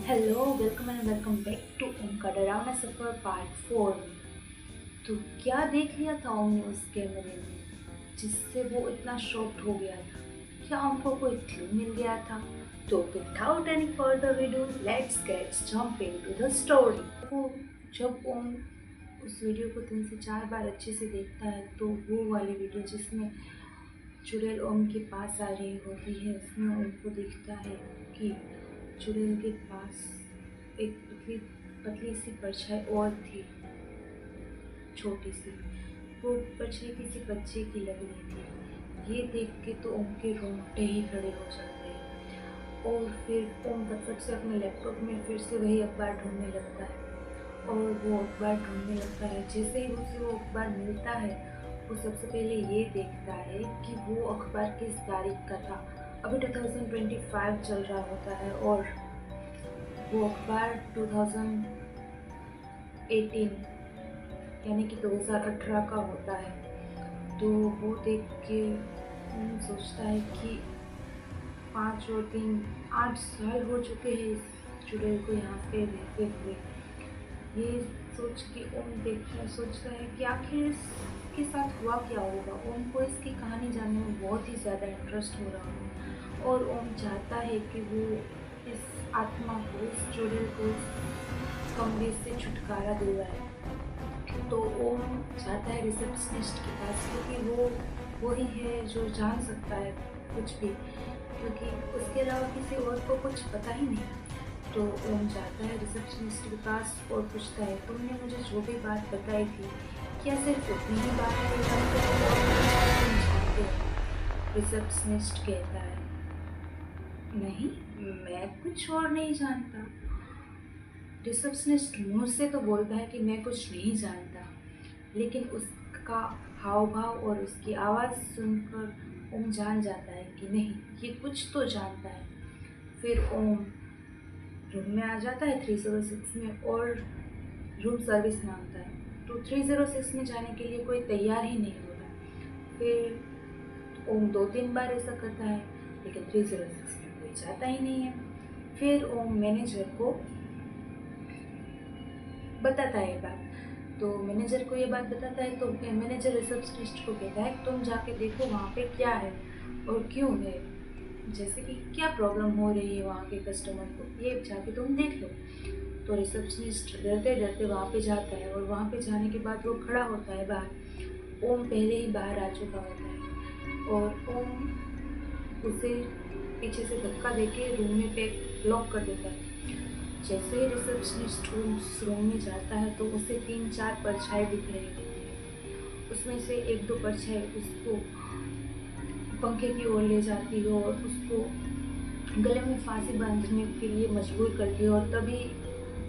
Hello, welcome and welcome back to Om का डरावना सफर part 4। तो क्या देख लिया था ओम ने उस कैमरे में जिससे वो इतना शॉक्ड हो गया था? क्या हमको कोई क्लू मिल गया था? तो without any further video let's get jump into the story. वो जब ओम उस वीडियो को 3 से 4 बार अच्छे से देखता है तो वो वाली वीडियो जिसमें चुड़ैल ओम के पास आ रही होती है उसमें ओम को दिखता है कि चुड़ैल के पास एक पतली पतली सी परछाई और थी, छोटी सी। वो परछाई किसी बच्चे की लग रही थी। ये देख के तो ओम के रोंगटे ही खड़े हो जाते हैं और फिर ओम फटफट से अपने लैपटॉप में फिर से वही अखबार ढूंढने लगता है और वो अखबार ढूंढने लगता है। जैसे ही उसे वो अखबार मिलता है वो सबसे पहले ये देखता है कि वो अखबार किस तारीख का था। अभी 2025 चल रहा होता है और वो अखबार 2018 यानी कि 2018 का होता है। तो वो देख के सोचता है कि 5 और 3 8 साल हो चुके हैं इस चुड़ैल को यहाँ पे रहते हुए। ये सोच के ओम सोचता है कि आखिर इसके साथ हुआ क्या होगा। ओम को इसकी कहानी जानने में बहुत ही ज़्यादा इंटरेस्ट हो रहा है और ओम चाहता है कि वो इस आत्मा को, इस चुड़ैल को इस कमरे से छुटकारा दिलवाए। तो ओम चाहता है रिसेप्शनिस्ट के पास, क्योंकि वो ही है जो जान सकता है कुछ भी, क्योंकि उसके अलावा किसी और को कुछ पता ही नहीं। तो ओम जाता है रिसेप्शनिस्ट के पास और पूछता है, तुमने मुझे जो भी बात बताई थी क्या सिर्फ उतनी ही बात है? रिसेप्शनिस्ट कहता है, नहीं, मैं कुछ और नहीं जानता। रिसेप्शनिस्ट मुंह से तो बोलता है कि मैं कुछ नहीं जानता, लेकिन उसका हाव भाव और उसकी आवाज़ सुनकर ओम जान जाता है कि नहीं, ये कुछ तो जानता है। फिर ओम रूम में आ जाता है 306 में और रूम सर्विस मांगता है। तो 306 में जाने के लिए कोई तैयार ही नहीं होता। फिर ओम 2-3 बार ऐसा करता है, लेकिन 306 में कोई जाता ही नहीं है। फिर ओम मैनेजर को बताता है ये बात। तो मैनेजर को ये बात बताता है तो मैनेजर रिसेप्शनिस्ट को कहता है, तुम जाके देखो वहाँ पे क्या है और क्यों है, जैसे कि क्या प्रॉब्लम हो रही है वहाँ के कस्टमर को, ये जाके तुम देख लो। तो रिसेप्शनिस्ट डरते डरते वहाँ पे जाता है और वहाँ पे जाने के बाद वो खड़ा होता है बाहर। ओम पहले ही बाहर आ चुका होता है और ओम उसे पीछे से धक्का देके रूम में पे लॉक कर देता है। जैसे ही रिसेप्शनिस्ट रूम में जाता है तो उसे 3-4 परछाई दिख रही होती है। उसमें से 1-2 परछाई उसको पंखे की ओर ले जाती है और उसको गले में फांसी बांधने के लिए मजबूर करती है और तभी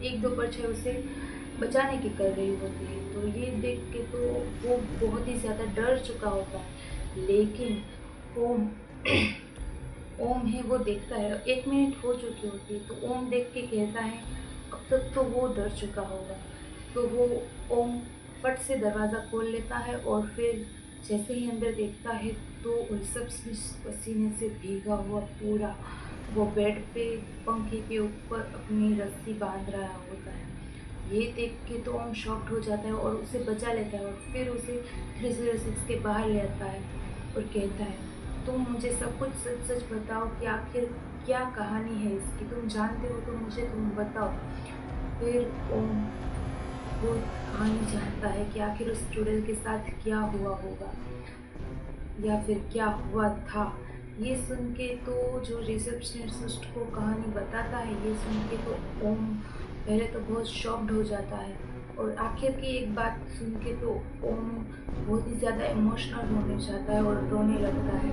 1-2 परछाई उसे बचाने की कर रही होती है। तो ये देख के तो वो बहुत ही ज़्यादा डर चुका होता है, लेकिन ओम ओम है वो देखता है। 1 मिनट हो चुकी होती है तो ओम देख के कहता है, अब तक तो वो डर चुका होगा। तो वो ओम फट से दरवाज़ा खोल लेता है और फिर जैसे ही अंदर देखता है तो रिसेप्शनिस्ट पसीने से भीगा हुआ पूरा वो बेड पे पंखे के ऊपर अपनी रस्सी बांध रहा होता है। ये देख के तो ओम शॉक्ड हो जाता है और उसे बचा लेता है और फिर उसे 306 के बाहर ले आता है और कहता है, तुम मुझे सब कुछ सच सच बताओ कि आखिर क्या कहानी है इसकी, तुम जानते हो तो मुझे तुम बताओ। फिर ओम वो कहानी जानता है कि आखिर उस चुड़ैल के साथ क्या हुआ होगा या फिर क्या हुआ था। ये सुन के तो जो रिसेप्शनिस्ट को कहानी बताता है, ये सुन के तो ओम पहले तो बहुत शॉक्ड हो जाता है और आखिर की एक बात सुन के तो ओम बहुत ही ज़्यादा इमोशनल होने जाता है और रोने लगता है।